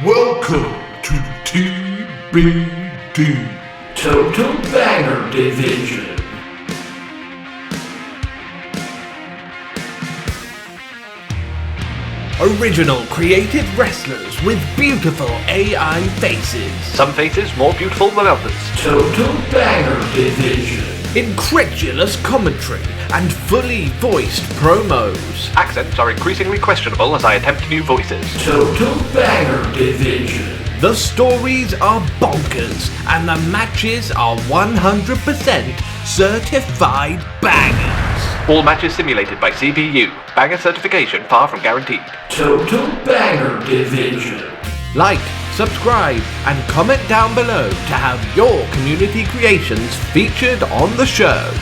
Welcome to TBD Total Banger Division. Original created wrestlers with beautiful AI faces. Some faces more beautiful than others. Total Banger Division. Incredulous commentary and fully voiced promos. Accents are increasingly questionable as I attempt new voices. Total Banger Division. The stories are bonkers and the matches are 100% certified bangers. All matches simulated by CPU. Banger certification far from guaranteed. Total Banger Division. Like, subscribe, and comment down below to have your community creations featured on the show.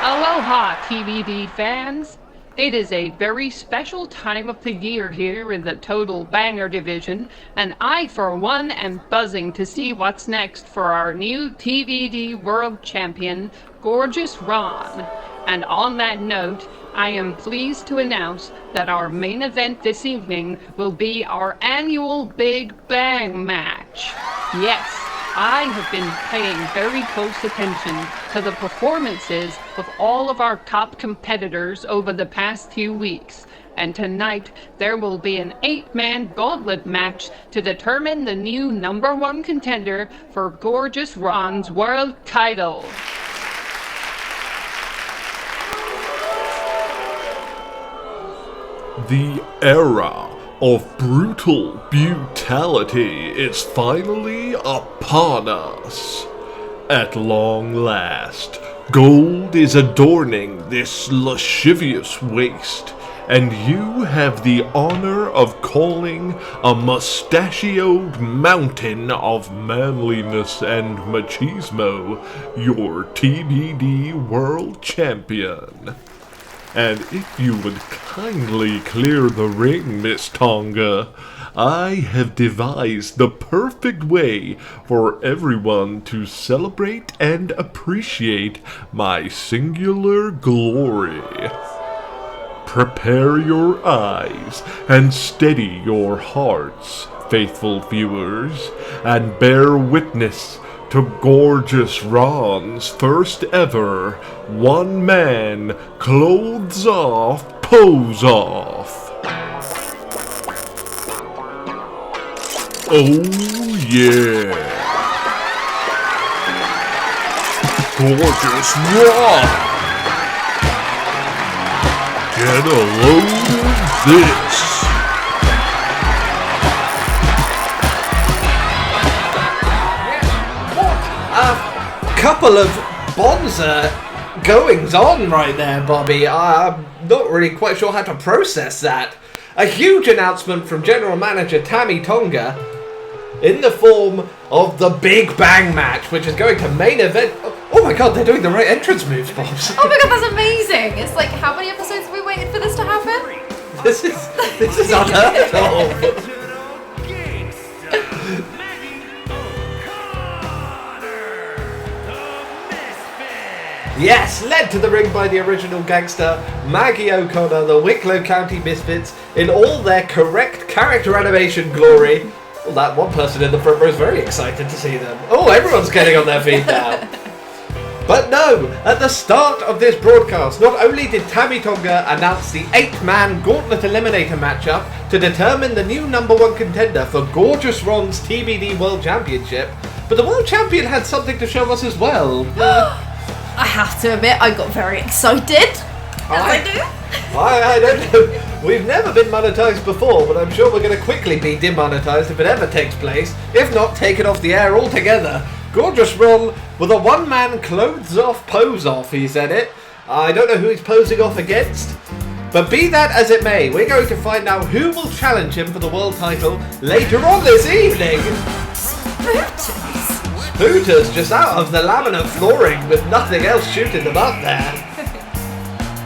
Aloha, TBD fans! It is a very special time of the year here in the Total Banger Division, and I, for one, am buzzing to see what's next for our new TBD World Champion, Gorgeous Ron. And on that note, I am pleased to announce that our main event this evening will be our annual Big Bang match. Yes, I have been paying very close attention to the performances of all of our top competitors over the past few weeks, and tonight there will be an 8-man gauntlet match to determine the new #1 contender for Gorgeous Ron's world title. The era of brutal brutality is finally upon us. At long last, gold is adorning this lascivious waste, and you have the honor of calling a mustachioed mountain of manliness and machismo your TBD World Champion. And if you would kindly clear the ring, Miss Tonga, I have devised the perfect way for everyone to celebrate and appreciate my singular glory. Prepare your eyes and steady your hearts, faithful viewers, and bear witness to Gorgeous Ron's first ever one-man clothes off pose off. Oh yeah! Gorgeous Ron! Get a load of this! Couple of bonza goings on right there, Bobby. I'm not really quite sure how to process that. A huge announcement from General Manager Tammy Tonga in the form of the Big Bang match, which is going to main event. Oh my god, they're doing the right entrance moves, Bobs. Oh my god, that's amazing! It's like, how many episodes have we waited for this to happen? This is unheard of. Yes, led to the ring by the original gangster, Maggie O'Connor, the Wicklow County Misfits, in all their correct character animation glory. Well, that one person in the front row is very excited to see them. Oh, everyone's getting on their feet now. But no, at the start of this broadcast, not only did Tammy Tonga announce the 8-man Gauntlet Eliminator matchup to determine the new #1 contender for Gorgeous Ron's TBD World Championship, but the World Champion had something to show us as well. I have to admit, I got very excited. I do. I don't know. We've never been monetized before, but I'm sure we're going to quickly be demonetized if it ever takes place. If not, taken off the air altogether. Gorgeous Ron with a one-man clothes-off pose-off, he said it. I don't know who he's posing off against. But be that as it may, we're going to find out who will challenge him for the world title later on this evening. Spooters. Just out of the laminate flooring with nothing else shooting them up there.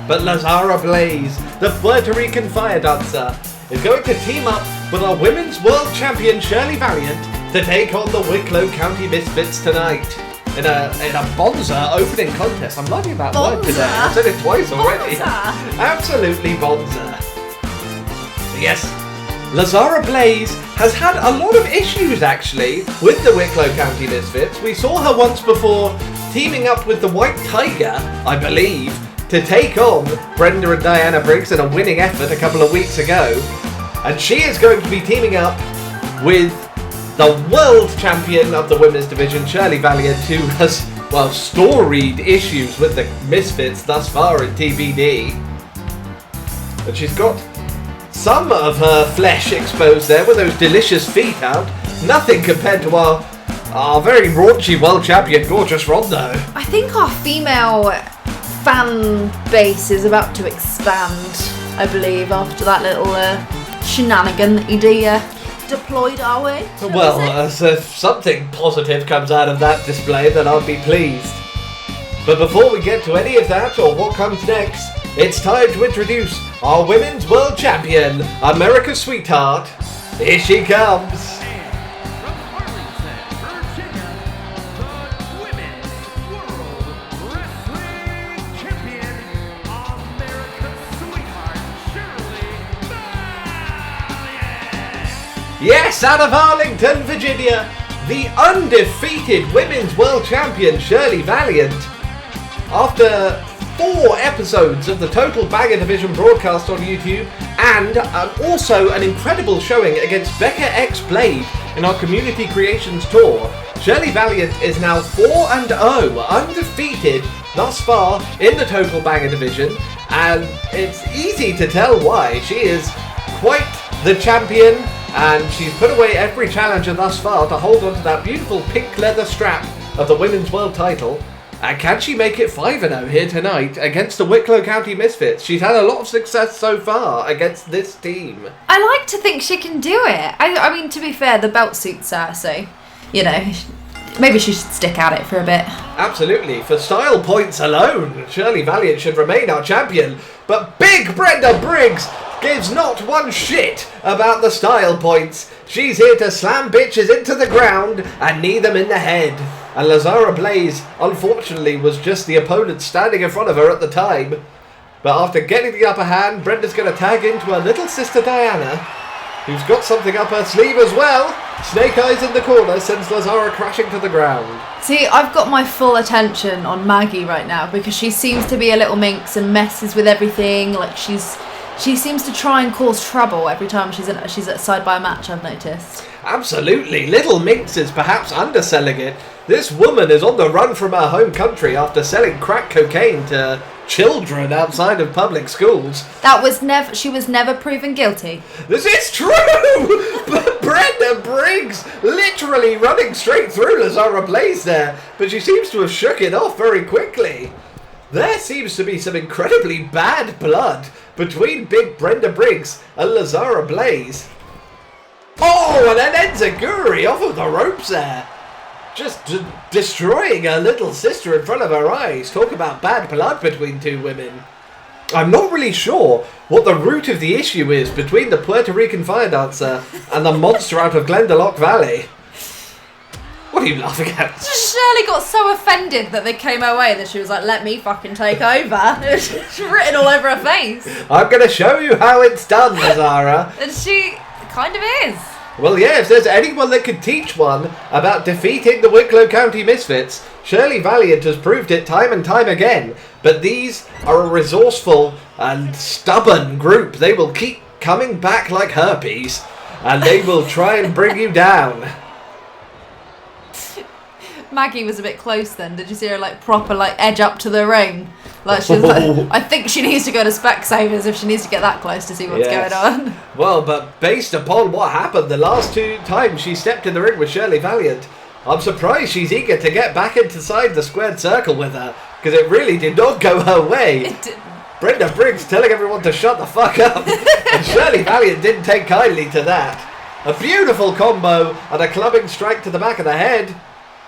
but Lazzara Blaze, the Puerto Rican fire dancer, is going to team up with our Women's World Champion Shirley Valliant to take on the Wicklow County Misfits tonight in a bonza opening contest. I'm learning about word today. I've said it twice already. Bonza. Absolutely bonza. Yes, Lazzara Blaze has had a lot of issues actually with the Wicklow County Misfits. We saw her once before teaming up with the White Tiger, I believe, to take on Brenda and Diana Briggs in a winning effort a couple of weeks ago. And she is going to be teaming up with the world champion of the women's division, Shirley Valliant, who has, well, storied issues with the Misfits thus far in TBD. But she's got some of her flesh exposed there with those delicious feet out. Nothing compared to our very raunchy world champion, gorgeous Rondo. I think our female fan base is about to expand, I believe, after that little shenanigan that you deployed our way. Well, if something positive comes out of that display, then I'll be pleased. But before we get to any of that or what comes next, it's time to introduce our Women's World Champion, America's Sweetheart. Here she comes. Yes, out of Arlington, Virginia, the undefeated Women's World Champion Shirley Valliant. After 4 episodes of the Total Banger Division broadcast on YouTube, and also an incredible showing against Becca X Blade in our Community Creations Tour, Shirley Valliant is now 4-0, undefeated thus far in the Total Banger Division, and it's easy to tell why. She is quite the champion, and she's put away every challenger thus far to hold on to that beautiful pink leather strap of the Women's World title. And can she make it 5-0 here tonight against the Wicklow County Misfits? She's had a lot of success so far against this team. I like to think she can do it. I mean, to be fair, the belt suits her, so, you know, maybe she should stick at it for a bit. Absolutely. For style points alone, Shirley Valliant should remain our champion. But Big Brenda Briggs gives not one shit about the style points. She's here to slam bitches into the ground and knee them in the head. And Lazzara Blaze, unfortunately, was just the opponent standing in front of her at the time. But after getting the upper hand, Brenda's going to tag into her little sister Diana, who's got something up her sleeve as well. Snake Eyes in the corner sends Lazzara crashing to the ground. See, I've got my full attention on Maggie right now because she seems to be a little minx and messes with everything. Like she seems to try and cause trouble every time she's at side by a match, I've noticed. Absolutely. Little Minx is perhaps underselling it. This woman is on the run from her home country after selling crack cocaine to children outside of public schools. She was never proven guilty. This is true! But Brenda Briggs literally running straight through Lazzara Blaze there, but she seems to have shook it off very quickly. There seems to be some incredibly bad blood between Big Brenda Briggs and Lazzara Blaze. Oh, and an enziguri off of the ropes there. Just destroying her little sister in front of her eyes. Talk about bad blood between two women. I'm not really sure what the root of the issue is between the Puerto Rican fire dancer and the monster out of Glendalough Valley. What are you laughing at? Shirley got so offended that they came her way that she was like, let me fucking take over. It's written all over her face. I'm going to show you how it's done, Lazzara. And she kind of is. Well, yeah, if there's anyone that could teach one about defeating the Wicklow County Misfits, Shirley Valliant has proved it time and time again. But these are a resourceful and stubborn group. They will keep coming back like herpes, and they will try and bring you down. Maggie was a bit close then. Did you see her proper edge up to the ring? She was I think she needs to go to Specsavers if she needs to get that close to see what's going on. Well, but based upon what happened the last 2 times she stepped in the ring with Shirley Valliant, I'm surprised she's eager to get back inside the squared circle with her, because it really did not go her way. It didn't. Brenda Briggs telling everyone to shut the fuck up, and Shirley Valliant didn't take kindly to that. A beautiful combo and a clubbing strike to the back of the head.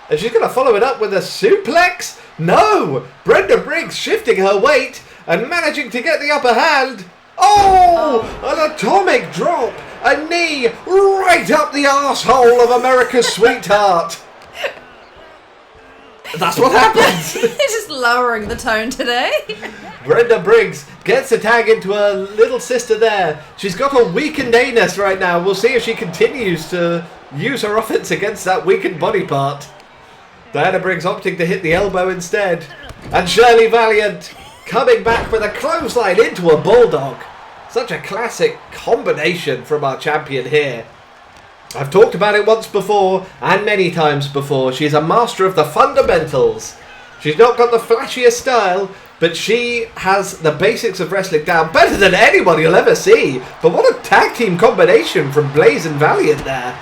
And she's going to follow it up with a suplex? No! Brenda Briggs shifting her weight and managing to get the upper hand. Oh! An atomic drop! A knee right up the arsehole of America's sweetheart. That's what happens. He's just lowering the tone today. Brenda Briggs gets a tag into her little sister there. She's got a weakened anus right now. We'll see if she continues to use her offense against that weakened body part. Diana Briggs opting to hit the elbow instead. And Shirley Valliant coming back with a clothesline into a bulldog. Such a classic combination from our champion here. I've talked about it once before and many times before. She's a master of the fundamentals. She's not got the flashiest style, but she has the basics of wrestling down better than anyone you'll ever see. But what a tag team combination from Blaze and Valliant there.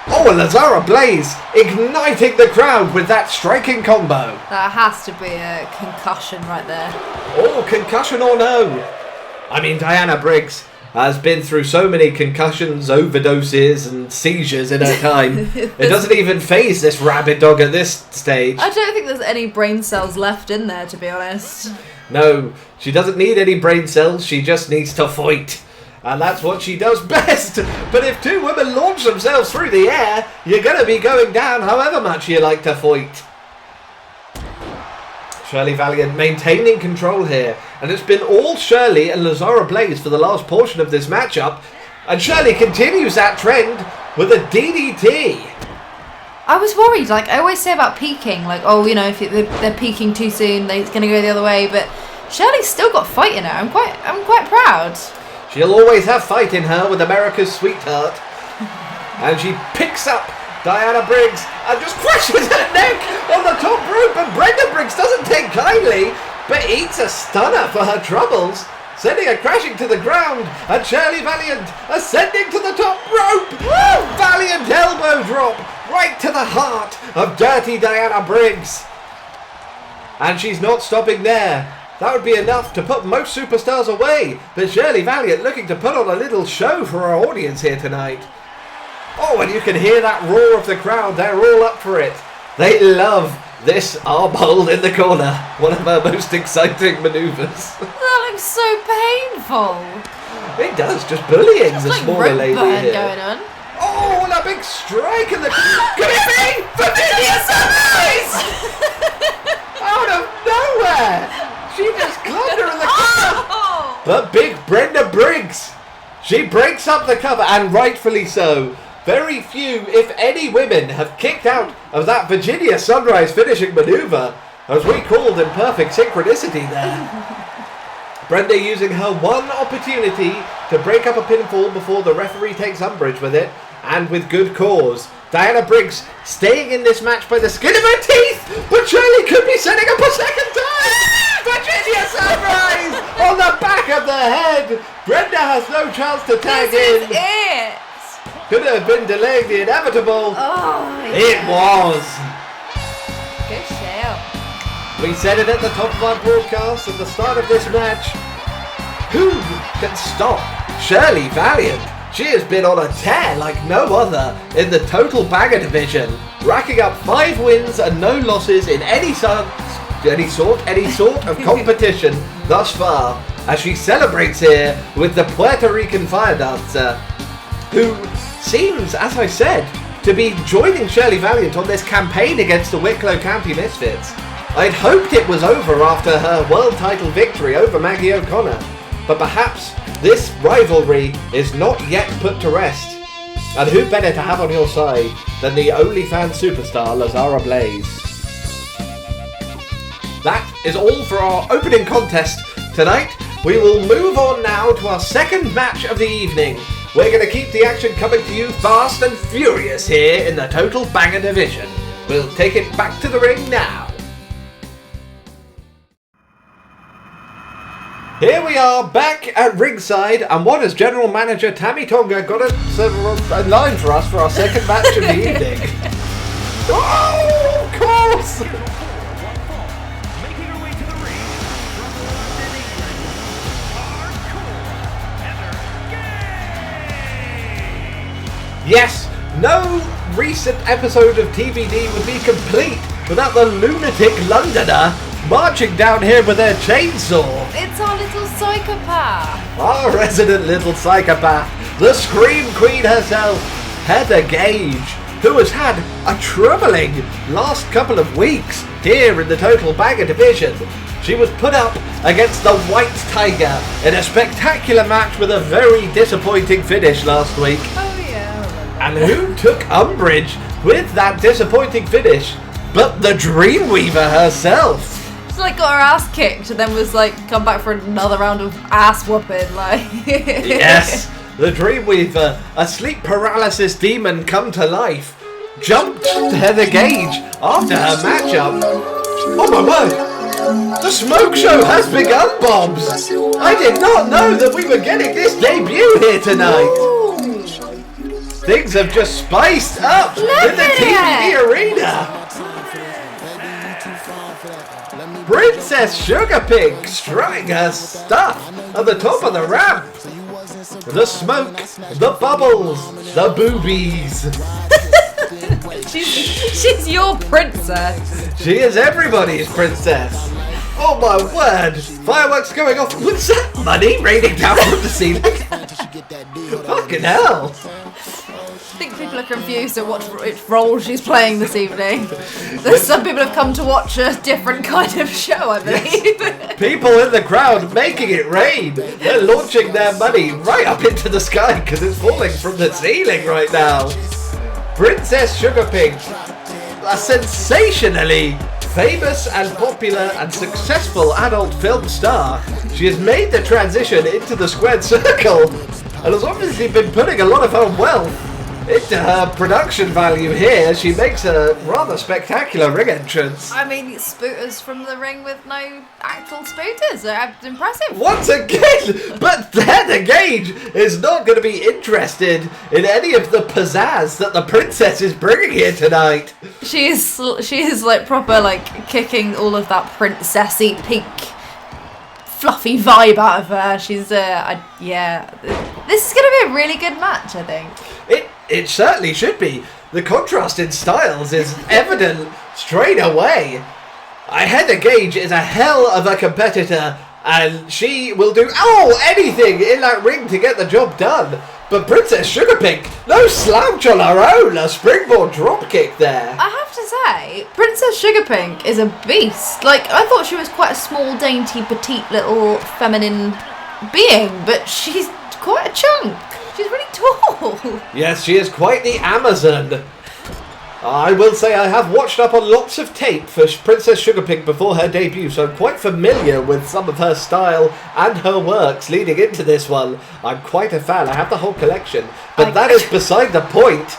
Oh, and Lazzara Blaze igniting the crowd with that striking combo. That has to be a concussion right there. Oh, concussion or no? I mean, Diana Briggs has been through so many concussions, overdoses and seizures in her time. It doesn't even faze this rabid dog at this stage. I don't think there's any brain cells left in there, to be honest. No, she doesn't need any brain cells, she just needs to fight. And that's what she does best. But if two women launch themselves through the air, you're going to be going down however much you like to fight. Shirley Valliant maintaining control here. And it's been all Shirley and Lazzara Blaze for the last portion of this matchup. And Shirley continues that trend with a DDT. I was worried, like I always say about peaking, like, oh, you know, if they're peaking too soon, it's going to go the other way. But Shirley's still got fight in her. I'm quite proud. She'll always have fight in her with America's sweetheart. And she picks up Diana Briggs and just crushes her neck on the top rope. And Brenda Briggs doesn't take kindly, but eats a stunner for her troubles, sending her crashing to the ground. And Shirley Valliant ascending to the top rope. Woo! Valliant elbow drop right to the heart of dirty Diana Briggs. And she's not stopping there. That would be enough to put most superstars away, but Shirley Valliant looking to put on a little show for our audience here tonight. Oh, and you can hear that roar of the crowd. They're all up for it. They love this arm hold in the corner. One of our most exciting manoeuvres. That looks so painful. It does, just bullying the like smaller lady here. Going on. Oh, and a big strike in the... Could it be Familiar Sunrise? Out of nowhere! She just caught her in the corner. Oh! But big Brenda Briggs, she breaks up the cover, and rightfully so. Very few, if any, women have kicked out of that Virginia Sunrise finishing maneuver, as we called in perfect synchronicity there. Brenda using her one opportunity to break up a pinfall before the referee takes umbrage with it, and with good cause. Diana Briggs staying in this match by the skin of her teeth, but Shirley could be setting up a second time. Virginia Sunrise on the back of the head. Brenda has no chance to tag in. This is it. Could have been delaying the inevitable. Oh, It was. Good shout. We said it at the top of our broadcast at the start of this match. Who can stop Shirley Valliant? She has been on a tear like no other in the total bagger division, racking up 5 wins and no losses in any sort of competition thus far, as she celebrates here with the Puerto Rican fire dancer, who seems, as I said, to be joining Shirley Valliant on this campaign against the Wicklow County Misfits. I'd hoped it was over after her world title victory over Maggie O'Connor, but perhaps this rivalry is not yet put to rest. And who better to have on your side than the OnlyFans superstar Lazzara Blaze? That is all for our opening contest tonight. We will move on now to our second match of the evening. We're going to keep the action coming to you fast and furious here in the Total Banger division. We'll take it back to the ring now. Here we are back at ringside, and what has General Manager Tammy Tonga got a line for us for our second match of the evening? Oh, of course! Making her way to the ring from London, England, Heather Gay! Yes, no recent episode of TBD would be complete without the lunatic Londoner marching down here with their chainsaw. It's our little psychopath. Our resident little psychopath, the Scream Queen herself, Heather Gage, who has had a troubling last couple of weeks here in the Total Banger division. She was put up against the White Tiger in a spectacular match with a very disappointing finish last week. Oh yeah. And who took umbrage with that disappointing finish but the Dreamweaver herself? She like got her ass kicked and then was like come back for another round of ass whooping. Like Yes, the Dreamweaver, a sleep paralysis demon come to life, jumped to Heather Gage after her matchup. Oh my word! The smoke show has begun, Bobs! I did not know that we were getting this debut here tonight! Things have just spiced up in the TBD arena! Princess SugarPink strutting her stuff at the top of the ramp! The smoke, the bubbles, the boobies! she's your princess. She is everybody's princess! Oh my word! Fireworks going off! What's that money raining down from the ceiling? Fucking hell! I think people are confused at which role she's playing this evening. There's some people have come to watch a different kind of show, I believe. People in the crowd making it rain! They're launching their money right up into the sky because it's falling from the ceiling right now! Princess SugarPink, a sensationally famous and popular and successful adult film star, she has made the transition into the squared circle and has obviously been putting a lot of her wealth into her production value here as she makes a rather spectacular ring entrance. I mean, spooters from the ring with no actual spooters. They're impressive. Once again, but Heather Gage is not going to be interested in any of the pizzazz that the princess is bringing here tonight. She is like proper like kicking all of that princessy pink fluffy vibe out of her. She's yeah. This is going to be a really good match, I think. It certainly should be. The contrast in styles is evident straight away. Heather Gage is a hell of a competitor, and she will do anything in that ring to get the job done. But Princess SugarPink, no slouch on her own, a springboard dropkick there. I have to say, Princess SugarPink is a beast. Like, I thought she was quite a small, dainty, petite little feminine being, but she's quite a chunk. She's really tall. Yes, she is quite the Amazon. I will say I have watched up on lots of tape for Princess SugarPink before her debut, so I'm quite familiar with some of her style and her works leading into this one. I'm quite a fan. I have the whole collection. But that is beside the point.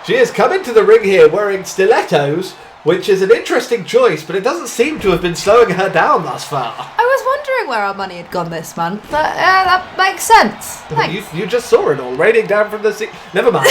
She has come into the ring here wearing stilettos, which is an interesting choice, but it doesn't seem to have been slowing her down thus far. I was wondering where our money had gone this month. That makes sense. Thanks. You just saw it all, raining down from the sea. Never mind.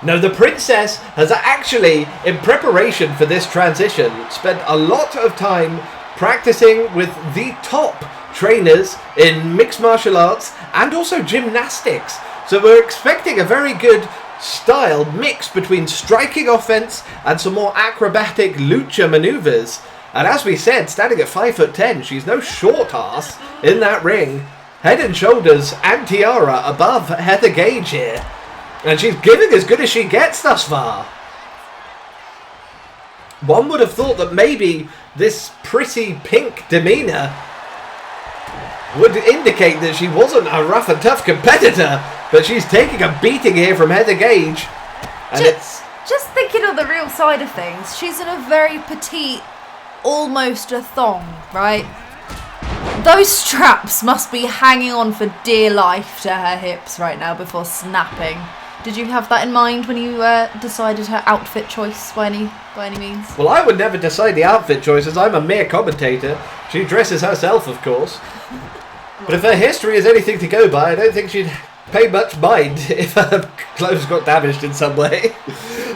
No, the princess has actually, in preparation for this transition, spent a lot of time practicing with the top trainers in mixed martial arts and also gymnastics. So we're expecting a very good style mix between striking offense and some more acrobatic lucha maneuvers. And as we said, standing at 5'10", she's no short ass in that ring. Head and shoulders and tiara above Heather Gage here. And she's giving as good as she gets thus far. One would have thought that maybe this pretty pink demeanour would indicate that she wasn't a rough and tough competitor, but she's taking a beating here from Heather Gage. And just thinking of the real side of things, she's in a very petite, almost a thong, right? Those straps must be hanging on for dear life to her hips right now before snapping. Did you have that in mind when you decided her outfit choice by any means? Well, I would never decide the outfit choices. I'm a mere commentator. She dresses herself, of course. But if her history is anything to go by, I don't think she'd pay much mind if her clothes got damaged in some way.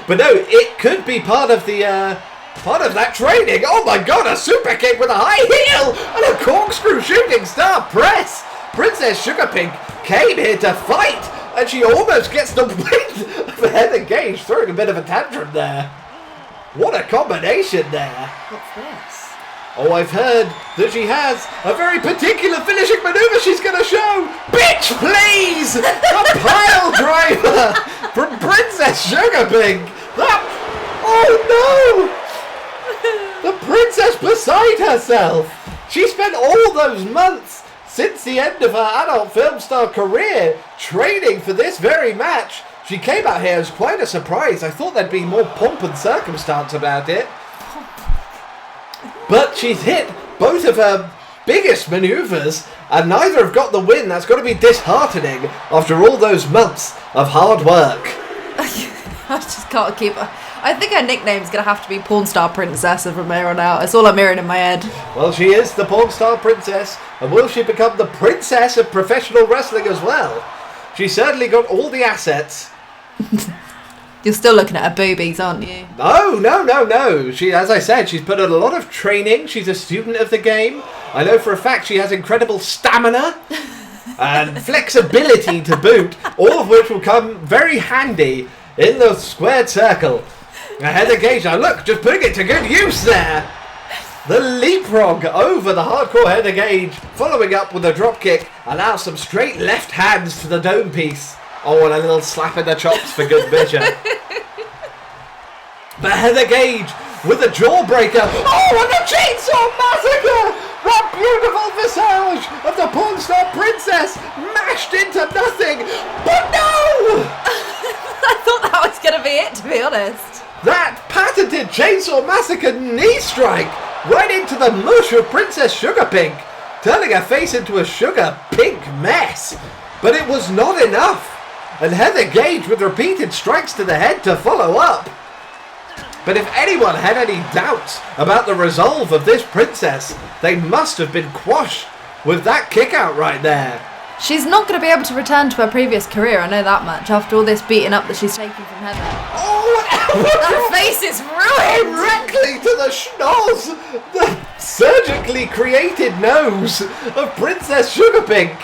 But no, it could be part of that training. Oh my god, a super kick with a high heel and a corkscrew shooting star press. Princess SugarPink came here to fight, and she almost gets the win for Heather Gage, throwing a bit of a tantrum there. What a combination there. What's this? Oh, I've heard that she has a very particular finishing maneuver she's going to show. Bitch, please! A pile driver from Princess SugarPink. Oh no! The princess beside herself. She spent all those months since the end of her adult film star career training for this very match. She came out here as quite a surprise. I thought there'd be more pomp and circumstance about it. But she's hit both of her biggest maneuvers, and neither have got the win. That's got to be disheartening after all those months of hard work. I just can't keep her. I think her nickname's going to have to be Pornstar Princess from here on out. It's all I'm hearing in my head. Well, she is the Pornstar Princess, and will she become the princess of professional wrestling as well? She certainly got all the assets. You're still looking at her boobies, aren't you? No. She, as I said, she's put in a lot of training. She's a student of the game. I know for a fact she has incredible stamina and flexibility to boot, all of which will come very handy in the squared circle. Now, Heather Gage, now look, just putting it to good use there. The leapfrog over the hardcore Heather Gage, following up with a drop kick, and now some straight left hands to the dome piece. Oh, and a little slap in the chops for good measure. But Heather Gage with a jawbreaker. Oh, and a chainsaw massacre! That beautiful visage of the pornstar princess mashed into nothing. But no! I thought that was going to be it, to be honest. That patented chainsaw massacre knee strike right into the mush of Princess SugarPink, turning her face into a sugar pink mess. But it was not enough. And Heather Gage with repeated strikes to the head to follow up. But if anyone had any doubts about the resolve of this princess, they must have been quashed with that kick out right there. She's not going to be able to return to her previous career, I know that much, after all this beating up that she's taken from Heather. Oh, That face is ruined! directly to the schnoz, the surgically created nose of Princess SugarPink.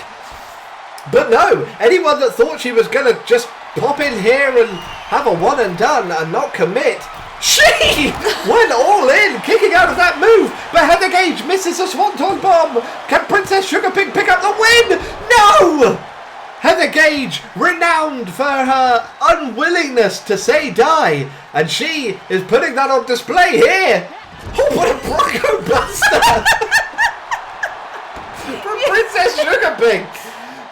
But no, anyone that thought she was going to just pop in here and have a one and done and not commit, she went all in, kicking out of that move. But Heather Gage misses a swanton bomb. Can Princess SugarPink pick up the win? No! Heather Gage, renowned for her unwillingness to say die, and she is putting that on display here. Oh, what a Bronco Buster! From Princess SugarPink.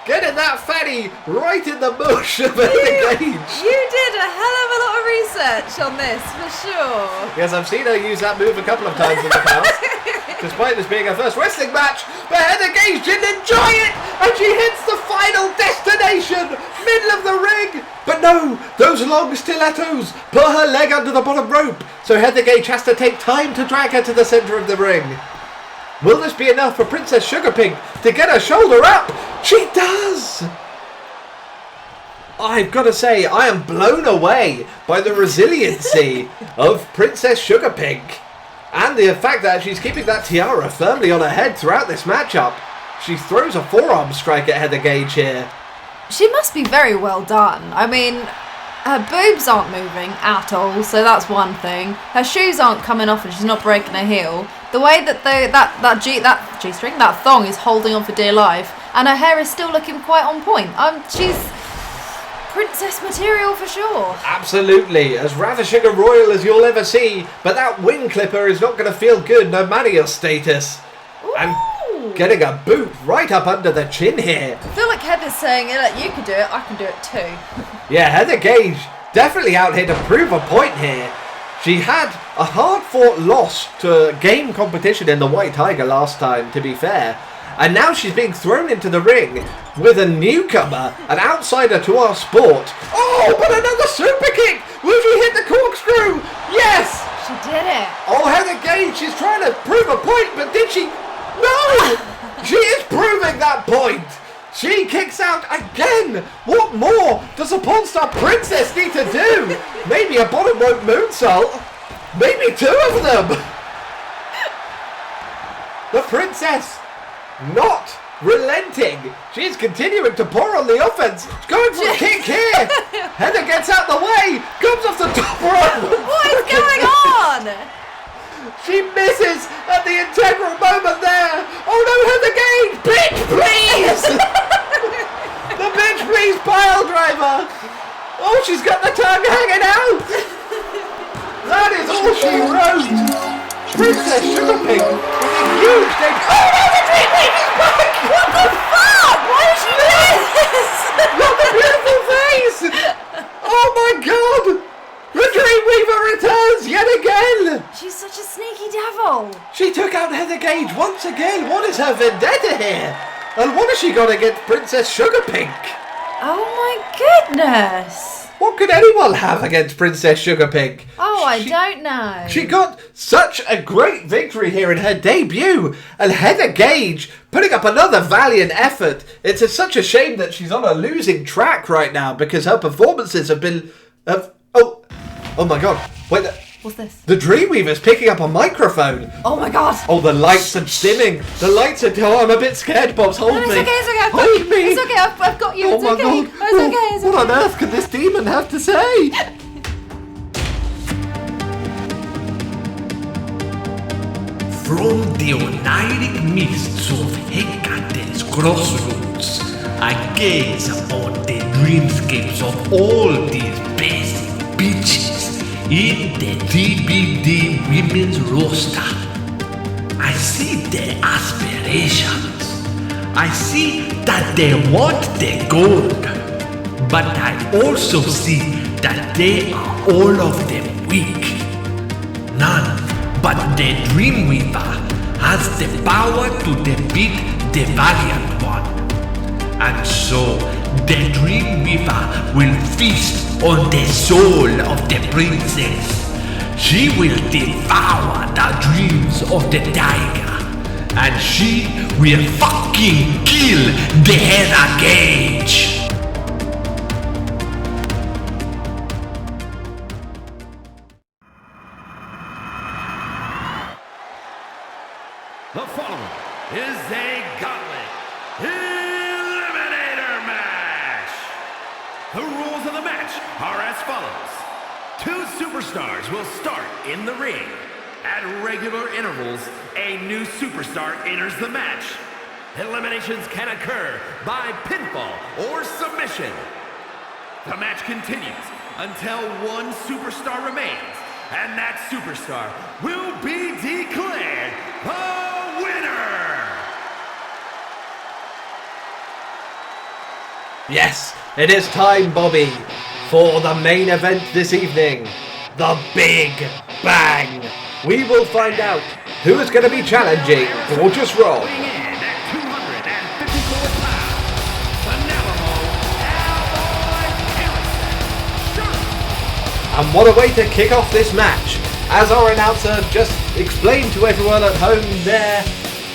Getting that fatty right in the mush of Heather Gage. You did a hell of a lot of research on this, for sure. Yes, I've seen her use that move a couple of times in the past, despite this being her first wrestling match. But Heather Gage didn't enjoy it, and she hits the final destination, middle of the ring. But no, those long stilettos put her leg under the bottom rope, so Heather Gage has to take time to drag her to the center of the ring. Will this be enough for Princess SugarPink to get her shoulder up? She does! I've got to say, I am blown away by the resiliency of Princess SugarPink and the fact that she's keeping that tiara firmly on her head throughout this matchup. She throws a forearm strike at Heather Gage here. She must be very well done. I mean, her boobs aren't moving at all, so that's one thing. Her shoes aren't coming off and she's not breaking her heel. The way that that G-string, that thong is holding on for dear life, and her hair is still looking quite on point. She's princess material for sure. Absolutely, as ravishing and royal as you'll ever see, but that wing clipper is not going to feel good no matter your status. Ooh. And getting a boot right up under the chin here. I feel like Heather's saying, you can do it, I can do it too. Yeah, Heather Gage definitely out here to prove a point here. She had a hard-fought loss to a game competition in the White Tiger last time, to be fair. And now she's being thrown into the ring with a newcomer, an outsider to our sport. Oh, but another super kick! Will she hit the corkscrew? Yes! She did it. Oh, Heather Gage, she's trying to prove a point, but did she? No! She is proving that point! She kicks out again! What more does a pornstar princess need to do? Maybe a bottom rope moonsault? Maybe two of them! The princess not relenting. She's continuing to pour on the offense. She's going for a kick here. Heather gets out the way. Comes off the top rope. What is going on? She misses at the integral moment there. Oh no, Heather Gage! Bitch, please! The bitch, please pile driver. Oh, she's got the tongue hanging out. That is all she wrote. Princess SugarPink with a huge name. Oh no, the Dreamweaver's back! What the fuck? Why did she do this? Not the beautiful face! Oh my god! The Dreamweaver returns yet again! She's such a sneaky devil. She took out Heather Gage once again. What is her vendetta here? And what has she got against Princess SugarPink? Oh my goodness. What could anyone have against Princess SugarPink? Oh, I don't know. She got such a great victory here in her debut, and Heather Gage putting up another valiant effort. It's such a shame that she's on a losing track right now because her performances have been... Oh my god, wait, What's this? the Dreamweaver's picking up a microphone. Oh my god. Oh, the lights are dimming. The lights are... Oh, I'm a bit scared, Bobs. Hold No, me. it's okay, it's okay. I've got Hold you. me. It's okay, I've got you. Oh It's my okay. god. Oh, it's okay, it's okay. What on earth could this demon have to say? From the United Mists of Hecate's crossroads, I gaze upon the dreamscapes of all these basic bitches in the TBD women's roster. I see their aspirations. I see that they want the gold. But I also see that they are all of them weak. None but the Dreamweaver has the power to defeat the Valliant one. And so, the Dreamweaver will feast on the soul of the princess. She will devour the dreams of the tiger. And she will fucking kill the Heather Gage. The following is a gauntlet eliminator match. The rules of the match are as follows. 2 superstars will start in the ring. At regular intervals, a new superstar enters the match. Eliminations can occur by pinfall or submission. The match continues until one superstar remains, and that superstar will be declared the winner! Yes, it is time, Bobby, for the main event this evening. The Big Bang. We will find out who is going to be challenging Gorgeous Rob. Weighing in at 254 pounds, the Navajo Cowboy Harrison. And what a way to kick off this match. As our announcer just explained to everyone at home there,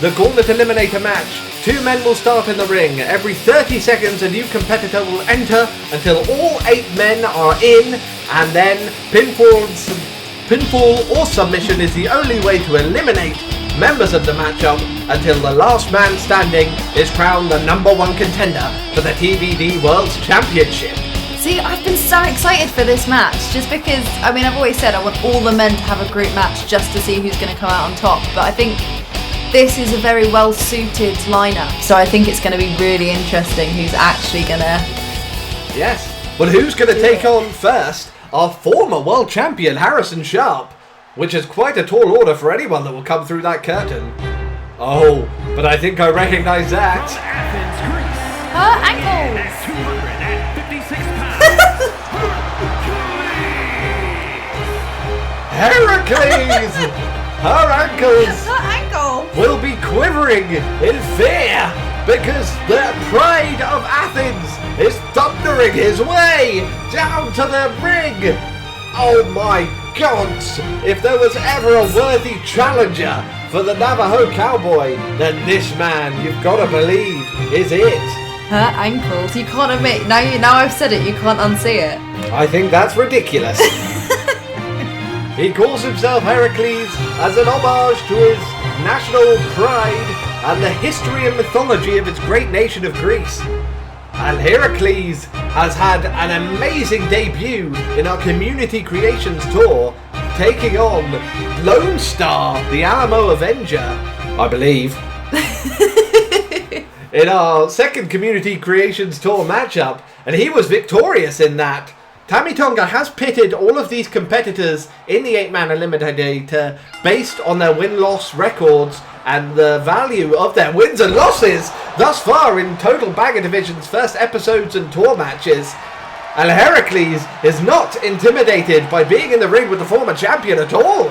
the Gauntlet Eliminator match. 2 men will start in the ring. Every 30 seconds a new competitor will enter until all 8 men are in, and then pinfall or submission is the only way to eliminate members of the matchup until the last man standing is crowned the #1 contender for the TBD World Championship. See, I've been so excited for this match just because, I mean, I've always said I want all the men to have a group match just to see who's going to come out on top, but I think this is a very well suited lineup, so I think it's going to be really interesting who's actually going to... Yes, but who's going to take on first? Our former world champion Harrison Sharp, which is quite a tall order for anyone that will come through that curtain. Oh, but I think I recognize From that. Athens, Greece. Her At ankles! 256 pounds, Heracles! Her ankles Her ankle! will be quivering in fear because the pride of Athens is thundering his way down to the ring. Oh my God! If there was ever a worthy challenger for the Navajo Cowboy, then this man, you've got to believe, is it. Her ankles. You can't admit, now I've said it, you can't unsee it. I think that's ridiculous. He calls himself Heracles as an homage to his national pride and the history and mythology of its great nation of Greece. And Heracles has had an amazing debut in our Community Creations Tour, taking on Lone Star, the Alamo Avenger, I believe. In our second Community Creations Tour matchup, and he was victorious in that. Tammy Tonga has pitted all of these competitors in the 8-man eliminator based on their win-loss records and the value of their wins and losses thus far in Total Bagger Division's first episodes and tour matches. And Heracles is not intimidated by being in the ring with the former champion at all.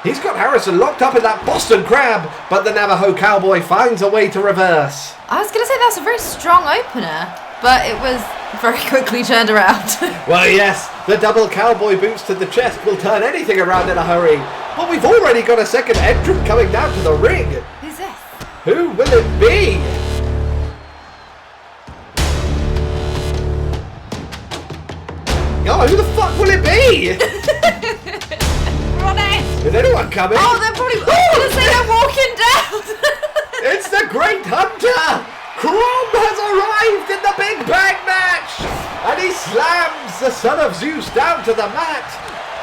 He's got Harrison locked up in that Boston Crab, but the Navajo Cowboy finds a way to reverse. I was going to say that's a very strong opener, but it was very quickly turned around. Well, yes, the double cowboy boots to the chest will turn anything around in a hurry. But we've already got a second entrant coming down to the ring. Who's this? Who will it be? Oh, who the fuck will it be? Run it! Is anyone coming? Oh, they're probably going to say they're walking down. It's the Great Hunter! Krom has arrived in the Big Bang match! And he slams the son of Zeus down to the mat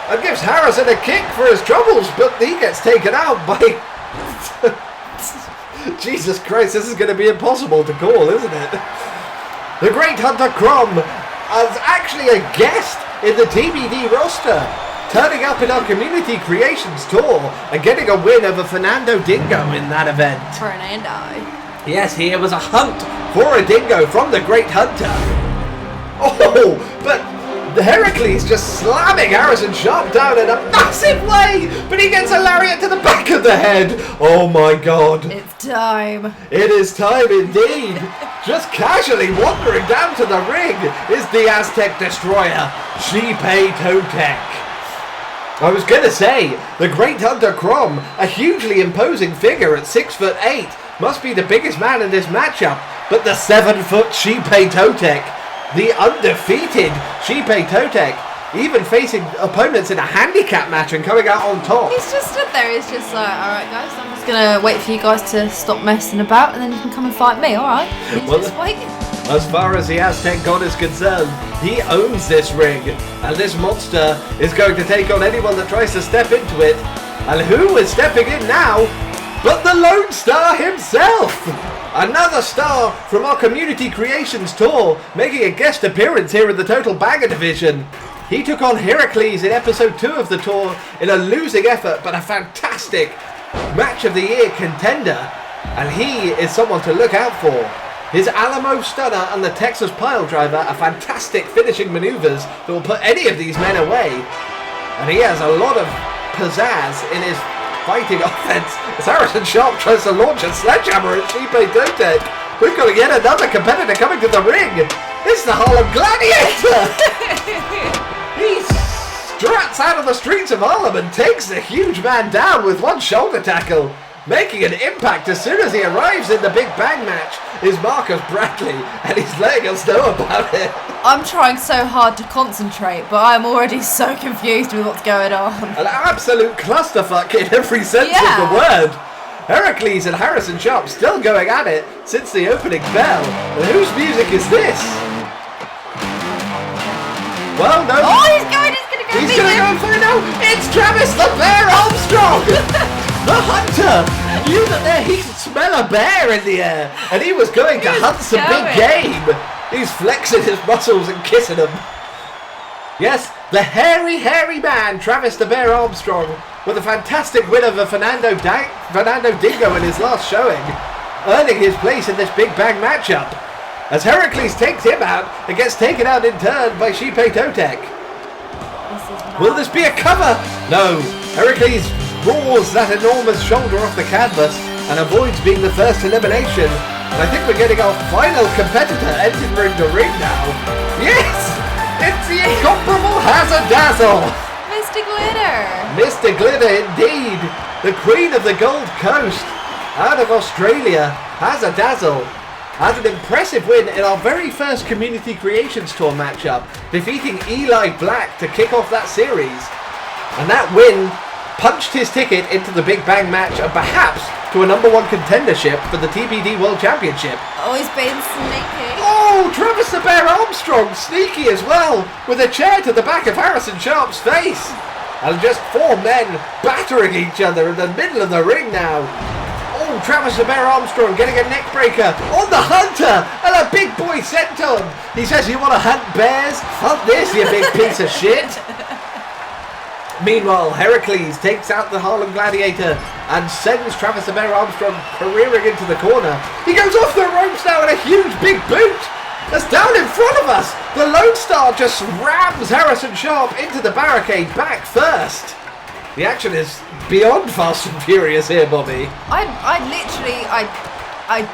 and gives Harrison a kick for his troubles, but he gets taken out by... Jesus Christ, this is going to be impossible to call, isn't it? The Great Hunter Krom is actually a guest in the TBD roster, turning up in our Community Creations Tour and getting a win over Fernando Dingo in that event. Fernando. Yes, here was a hunt for a dingo from the Great Hunter. Oh, but Heracles just slamming Harrison Sharp down in a massive way, but he gets a lariat to the back of the head. Oh my god. It's time. It is time indeed. Just casually wandering down to the ring is the Aztec Destroyer, Shirley Totek. I was gonna say, the Great Hunter Krom, a hugely imposing figure at 6'8", must be the biggest man in this matchup, but the 7-foot Shirley Totek, the undefeated Shirley Totek, even facing opponents in a handicap match and coming out on top. He's just stood there, he's just like, alright guys, I'm just gonna wait for you guys to stop messing about and then you can come and fight me, alright? Well, Just wait. as far as the Aztec god is concerned, he owns this ring, and this monster is going to take on anyone that tries to step into it. And who is stepping in now but the Lone Star himself? Another star from our Community Creations Tour, making a guest appearance here in the Total Bagger Division. He took on Heracles in episode 2 of the tour in a losing effort, but a fantastic match of the year contender. And he is someone to look out for. His Alamo Stunner and the Texas Pile Driver are fantastic finishing maneuvers that will put any of these men away. And he has a lot of pizzazz in his fighting offense as Harrison Sharp tries to launch a sledgehammer at Shirley Totek. We've got yet another competitor coming to the ring. It's the Harlem Gladiator. He struts out of the streets of Harlem and takes the huge man down with one shoulder tackle. Making an impact as soon as he arrives in the Big Bang match is Marcus Bradley, and he's letting us know about it. I'm trying so hard to concentrate, but I'm already so confused with what's going on. An absolute clusterfuck in every sense of the word. Heracles and Harrison Sharp still going at it since the opening bell. And whose music is this? Well, no. Oh, he's going to go. He's going to go and find out. It's Travis the Bear Armstrong. The hunter knew that he could smell a bear in the air, and he was going to hunt some big game. He's flexing his muscles and kissing them. Yes, the hairy man, Travis the Bear Armstrong, with a fantastic win over Fernando Dingo in his last showing, earning his place in this Big Bang matchup. As Heracles takes him out and gets taken out in turn by Shirley Totek. Will this be a cover? No, Heracles roars that enormous shoulder off the canvas and avoids being the first elimination. And I think we're getting our final competitor entering the ring now. Yes! It's the incomparable Hazardazzle! Mr. Glitter! Mr. Glitter indeed! The Queen of the Gold Coast! Out of Australia, Hazardazzle had an impressive win in our very first Community Creations Tour matchup, defeating Eli Black to kick off that series. And that win punched his ticket into the Big Bang match and perhaps to a #1 contendership for the TBD World Championship. Oh, he's been sneaky. Oh, Travis the Bear Armstrong, sneaky as well, with a chair to the back of Harrison Sharp's face. And just 4 men battering each other in the middle of the ring now. Oh, Travis the Bear Armstrong getting a neck breaker on the Hunter and a big boy senton. He says, you want to hunt bears? Hunt this, you big piece of shit. Meanwhile, Heracles takes out the Harlem Gladiator and sends Travis the Bear Armstrong careering into the corner. He goes off the ropes now in a huge big boot. That's down in front of us. The Lone Star just rams Harrison Sharp into the barricade back first. The action is beyond fast and furious here, Bobby. I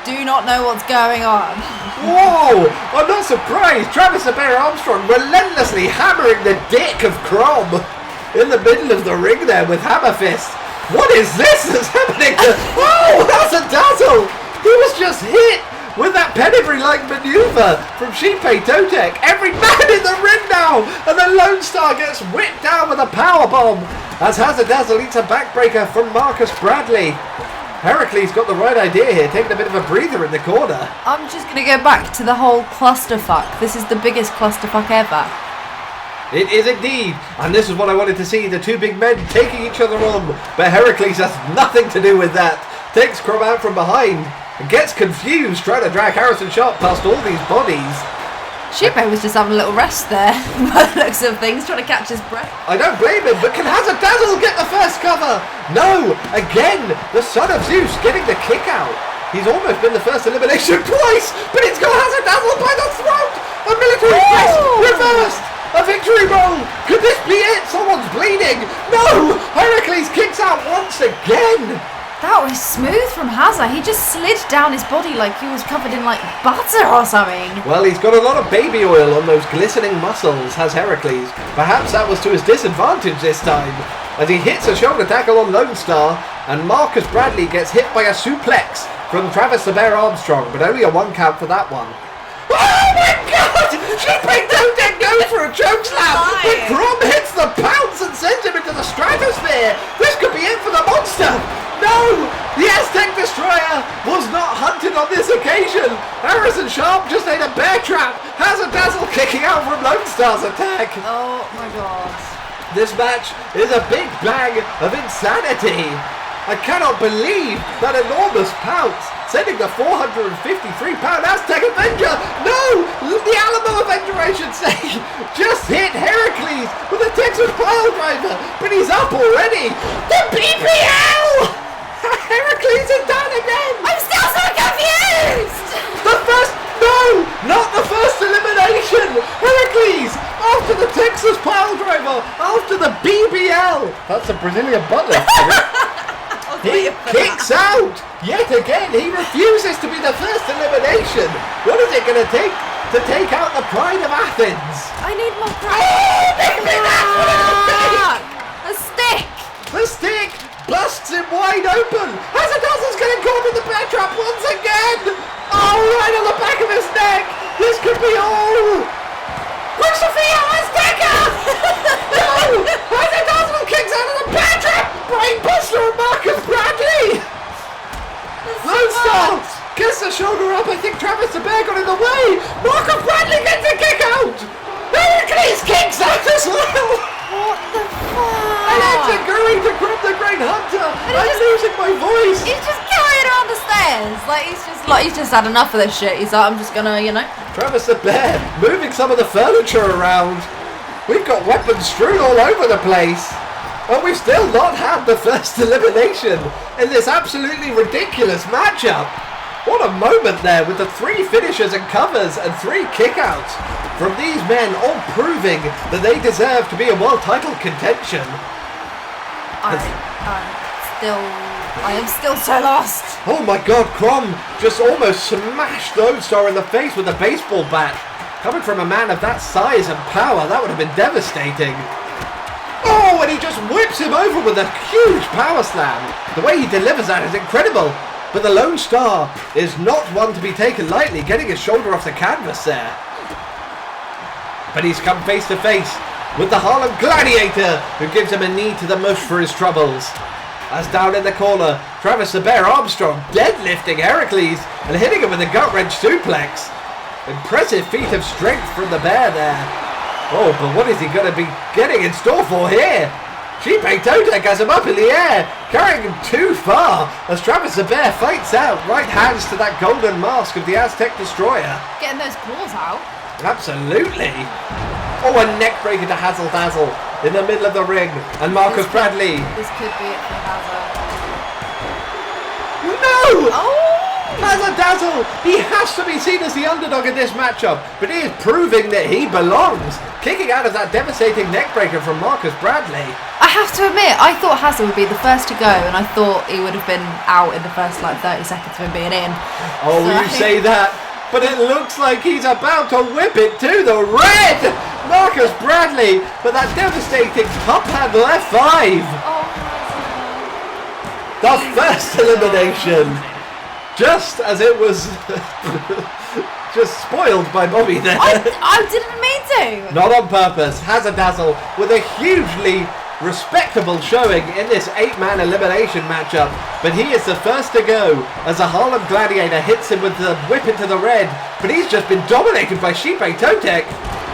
do not know what's going on. Whoa! I'm not surprised. Travis the Bear Armstrong relentlessly hammering the dick of Krom in the middle of the ring there with hammer fist. What is this that's happening? Oh, that's a dazzle! He was just hit with that pedigree-like maneuver from Shinpei Totek. Every man in the ring now! And the Lone Star gets whipped down with a powerbomb as Hazardazzle eats a backbreaker from Marcus Bradley. Heracles got the right idea here, taking a bit of a breather in the corner. I'm just going to go back to the whole clusterfuck. This is the biggest clusterfuck ever. It is indeed, and this is what I wanted to see, the 2 big men taking each other on, but Heracles has nothing to do with that. Takes Krom out from behind and gets confused trying to drag Harrison Sharp past all these bodies. Shinpei was just having a little rest there by the looks of things, trying to catch his breath. I don't blame him, but can Hazardazzle get the first cover? No! Again, the son of Zeus getting the kick out. He's almost been the first elimination twice, but it's got Hazardazzle by the throat! A military press reversed! A victory roll! Could this be it? Someone's bleeding! No! Heracles kicks out once again! That was smooth from Hazard. He just slid down his body like he was covered in like butter or something. Well, he's got a lot of baby oil on those glistening muscles, has Heracles. Perhaps that was to his disadvantage this time, as he hits a shoulder tackle on Lone Star, and Marcus Bradley gets hit by a suplex from Travis the Bear Armstrong, but only a 1 count for that one. Oh my god! Shinpei Totek goes for a choke slam, but Krom hits the pounce and sends him into the stratosphere. This could be it for the monster. No! The Aztec Destroyer was not hunted on this occasion. Harrison Sharp just ate a bear trap. Hazardazzle kicking out from Lone Star's attack. Oh my god. This match is a big bang of insanity. I cannot believe that enormous pounce, sending the 453-pound Aztec Avenger, no, the Alamo Avenger I should say, just hit Heracles with a Texas pile driver, but he's up already. The BPL! Heracles is down again. I'm still so confused! The first, no, not the first elimination. Heracles, after the Texas pile driver, after the BBL. That's a Brazilian butt lift. He kicks out! Yet again, he refuses to be the first elimination! What is it going to take out the pride of Athens? I need more pride. Oh, baby, that's what it'll take! A stick! The stick busts him wide open! Hazardazzle's getting caught in the bear trap once again! Oh, right on the back of his neck! This could be all! Quick, Sophia, Azteca! No! Hazardazzle kicks out of the bear trap! Brainbuster and Marcus Bradley! Lone Star gets the shoulder up. I think Travis the Bear got in the way. Marcus Bradley gets a kick out. Heracles kicks out as well. What the fuck? And it's a Guri to Krom the Great Hunter. I'm losing my voice. He's just carrying around the stairs. He's just had enough of this shit. He's like, I'm just gonna, Travis the Bear moving some of the furniture around. We've got weapons strewn all over the place. But we've still not had the first elimination in this absolutely ridiculous matchup. What a moment there with the 3 finishers and covers and 3 kickouts from these men, all proving that they deserve to be in world title contention. I am still so lost. Oh my god, Krom just almost smashed Lone Star in the face with a baseball bat. Coming from a man of that size and power, that would have been devastating. Oh, and he just whips him over with a huge power slam. The way he delivers that is incredible. But the Lone Star is not one to be taken lightly, getting his shoulder off the canvas there. But he's come face to face with the Harlem Gladiator, who gives him a knee to the mush for his troubles. As down in the corner, Travis the Bear Armstrong deadlifting Heracles and hitting him with a gut-wrench suplex. Impressive feat of strength from the Bear there. Oh, but what is he going to be getting in store for here? Shirley Totek has him up in the air, carrying him too far as Travis the Bear fights out. Right hands to that golden mask of the Aztec Destroyer. Getting those claws out. Absolutely. Oh, a neck breaker to Hazzle Dazzle in the middle of the ring. And Marcus Bradley. This could be it for Hazzle. No! Oh! Lazzara Dazzle! He has to be seen as the underdog in this matchup, but he is proving that he belongs. Kicking out of that devastating neckbreaker from Marcus Bradley. I have to admit, I thought Hazzle would be the first to go, and I thought he would have been out in the first 30 seconds of him being in. Oh, you say that, but it looks like he's about to whip it to the red! Marcus Bradley, but that devastating top hand left 5. Oh, The first elimination. Just as it was just spoiled by Bobby there. I didn't mean to. Not on purpose. Hazzle Dazzle with a hugely respectable showing in this 8-man elimination matchup. But he is the first to go as a Harlem Gladiator hits him with the whip into the red. But he's just been dominated by Shirley Totek.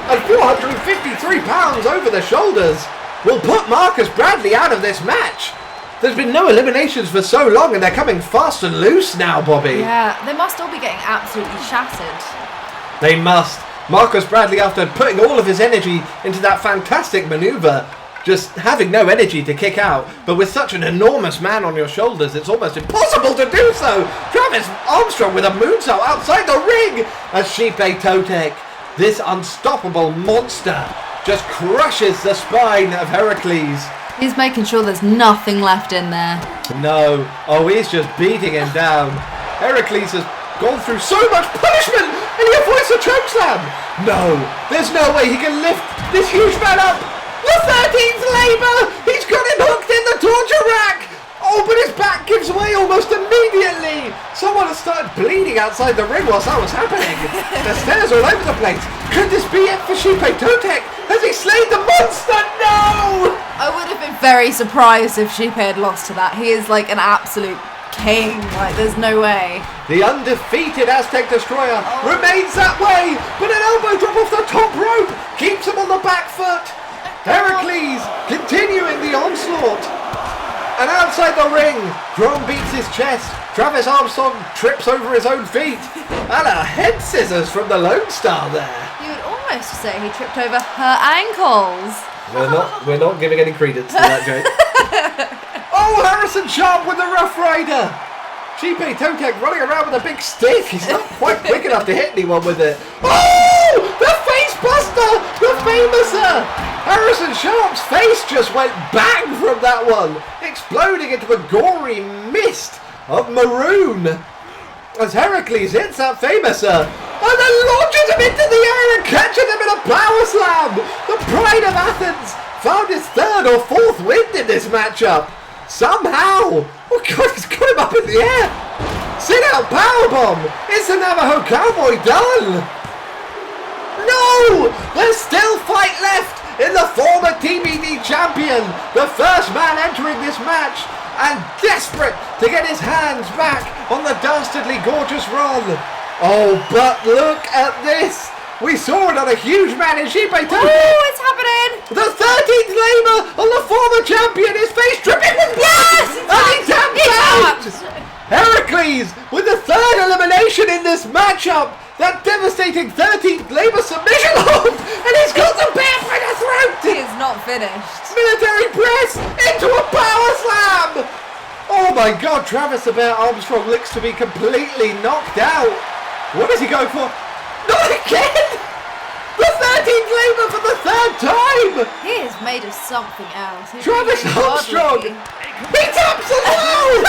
And 453 pounds over the shoulders will put Marcus Bradley out of this match. There's been no eliminations for so long and they're coming fast and loose now, Bobby. Yeah, they must all be getting absolutely shattered. They must. Marcus Bradley, after putting all of his energy into that fantastic maneuver, just having no energy to kick out. But with such an enormous man on your shoulders, it's almost impossible to do so. Travis Armstrong with a moonsault outside the ring as Shirley Totek, this unstoppable monster, just crushes the spine of Heracles. He's making sure there's nothing left in there. No. Oh, he's just beating him down. Heracles has gone through so much punishment and he avoids a chokeslam. No. There's no way he can lift this huge man up. The 13th Labour. He's got him hooked in the torture rack. Oh, but his back gives way almost immediately. Someone has started bleeding outside the ring whilst that was happening. The stairs are all over the place. Could this be it for Shirley Totek? Has he slayed the monster? No! I would have been very surprised if Shirley had lost to that. He is like an absolute king. Like, there's no way. The undefeated Aztec Destroyer remains that way, but an elbow drop off the top rope keeps him on the back foot. Heracles continuing the onslaught. And outside the ring, Krom beats his chest. Travis Armstrong trips over his own feet. And a head scissors from the Lone Star there. You would almost say he tripped over her ankles. We're not giving any credence to that joke. Oh, Harrison Sharp with the Rough Rider. Shirley Totek running around with a big stick. He's not quite quick enough to hit anyone with it. Oh, the face buster, the famouser. Harrison Sharp's face just went bang from that one, exploding into a gory mist of maroon. As Heracles hits that famouser and then launches him into the air and catches him in a power slam. The Pride of Athens found his 3rd or 4th win in this matchup. Somehow. Oh God, he's got him up in the air. Sit out powerbomb. Is the Navajo Cowboy done? No! There's still fight left in the former TBD champion. The first man entering this match and desperate to get his hands back on the dastardly gorgeous run. Oh, but look at this. We saw it on a huge man in Shirley Totek. Oh, it's happening! The 13th Labour on the former champion, his face dripping with blood! Yes! And he taps out! Heracles with the 3rd elimination in this matchup! That devastating 13th Labour submission hold! And he's got the bear by the throat! He is not finished. Military press into a power slam! Oh my God, Travis the Bear Armstrong looks to be completely knocked out. What is he going for? Not again! The 13th Labour for the 3rd time! He is made of something else. He's Travis really Armstrong! godly. He taps as well!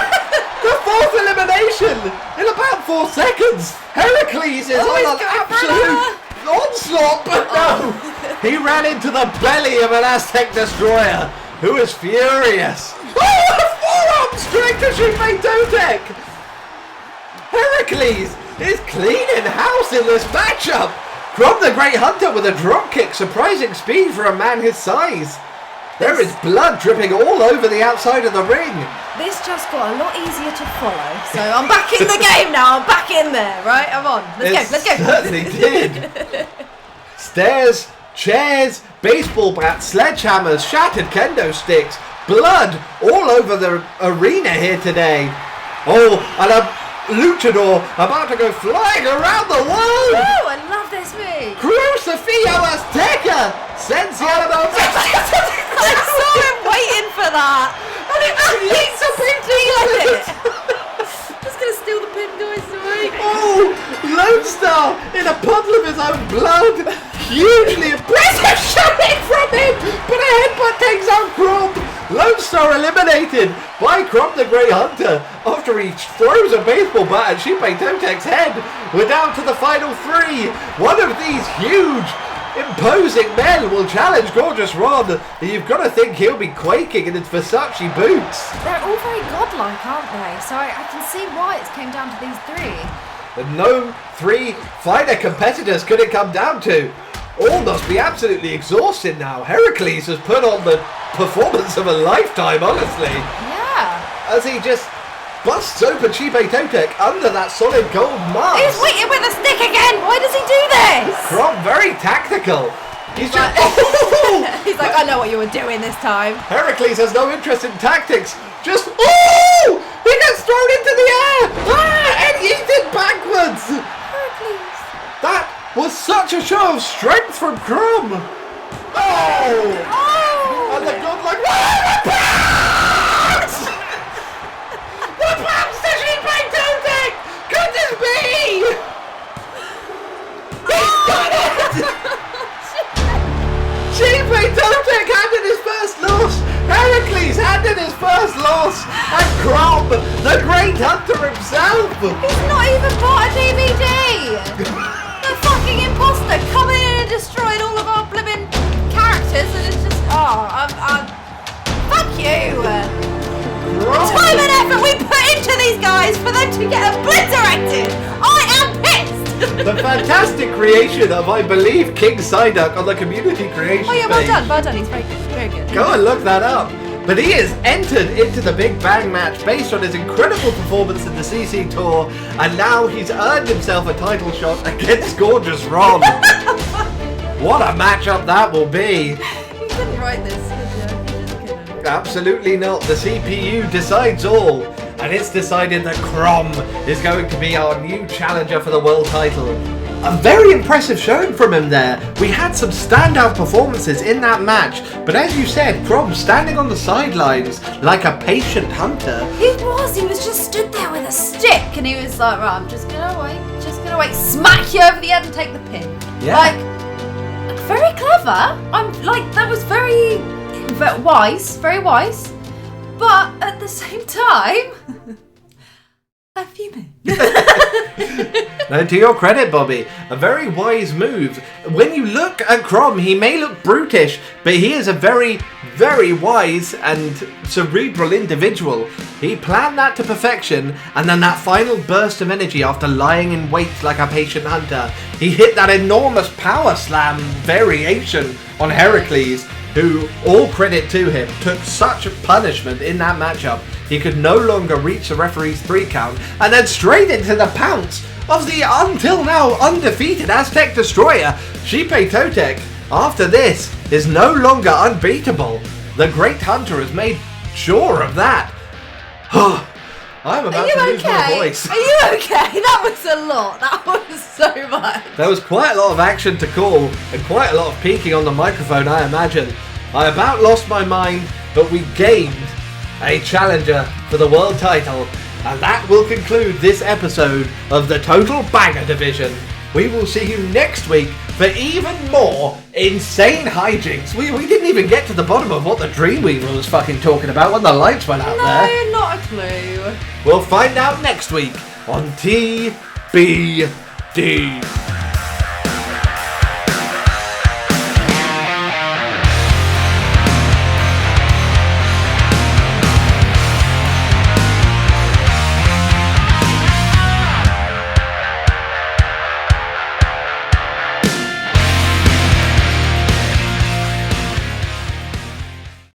The 4th elimination in about 4 seconds! Heracles is on an absolute onslaught, but no! He ran into the belly of an Aztec Destroyer, who is furious. Oh, a forearm strike to Shirley Totek! Heracles is cleaning house in this matchup! Krom the Great Hunter with a dropkick, surprising speed for a man his size. There is blood dripping all over the outside of the ring. This just got a lot easier to follow. So I'm back in the game now. I'm back in there, right? I'm on. Let's go. Certainly did. Stairs, chairs, baseball bats, sledgehammers, shattered kendo sticks, blood all over the arena here today. Oh, and a luchador about to go flying around the world. Woo, I love this move. Crucifio Azteca sends the elements. I saw him waiting for that. And it creates a big it. Just gonna steal the pin, guys. Sorry. Oh, Lone Star in a puddle of his own blood. Hugely impressive showing from him, but a headbutt takes out Krom. Lone Star eliminated by Krom the Grey Hunter after he throws a baseball bat at Shirley Totek's head. We're down to the final three. One of these huge, imposing men will challenge Gorgeous Ron. You've got to think he'll be quaking in his Versace boots. They're all very godlike, aren't they? So I can see why it's came down to these three. And no three finer competitors could it come down to. All must be absolutely exhausted now. Heracles has put on the performance of a lifetime, honestly. Yeah. As he just busts open Shirley Totek under that solid gold mask. He's waiting with a stick again. Why does he do this? Krom very tactical. He's just... He's like, I know what you were doing this time. Heracles has no interest in tactics. Just... Oh! He gets thrown into the air! Ah! And yeeted backwards! Heracles. That was such a show of strength from Krom! Oh! Oh! And the godlike... The bounce! The bounce to Shirley Totek! Goodness me! He's done it! Shirley Totek handed his first loss! Heracles handed his first loss! And Krom, the Great Hunter himself! He's not even part of TBD! The fucking imposter coming in and destroying all of our blimmin' characters, and it's just, fuck you! The time and effort we put into these guys for them to get obliterated! I am pissed! The fantastic creation of, I believe, King Psyduck on the Community Creations Oh yeah, page. well done, he's very good, very good. Go and look that up. But he has entered into the Big Bang match based on his incredible performance in the CC Tour, and now he's earned himself a title shot against Gorgeous Ron. What a matchup that will be. You couldn't write this, could you? You just couldn't. Absolutely not. The CPU decides all, and it's decided that Krom is going to be our new challenger for the world title. A very impressive showing from him there. We had some standout performances in that match, but as you said, Krom standing on the sidelines like a patient hunter. He was just stood there with a stick, and he was like, right, I'm just gonna wait, smack you over the head and take the pin. Yeah. Like, very clever. That was very wise, but at the same time, I'm fuming. Now, to your credit, Bobby, a very wise move. When you look at Krom, he may look brutish, but he is a very, very wise and cerebral individual. He planned that to perfection, and then that final burst of energy after lying in wait like a patient hunter, he hit that enormous power slam variation on Heracles, who, all credit to him, took such a punishment in that matchup. He could no longer reach the referee's 3 count, and then straight into the pounce of the until now undefeated Aztec Destroyer, Shirley Totek. After this, is no longer unbeatable. The Great Hunter has made sure of that. I'm about to lose my voice. Are you okay? That was a lot. That was so much. There was quite a lot of action to call, and quite a lot of peeking on the microphone, I imagine. I about lost my mind, but we gained a challenger for the world title, and that will conclude this episode of the Total Banger Division. We will see you next week for even more insane hijinks. We didn't even get to the bottom of what the Dreamweaver was fucking talking about when the lights went out there. No, not a clue. We'll find out next week on TBD.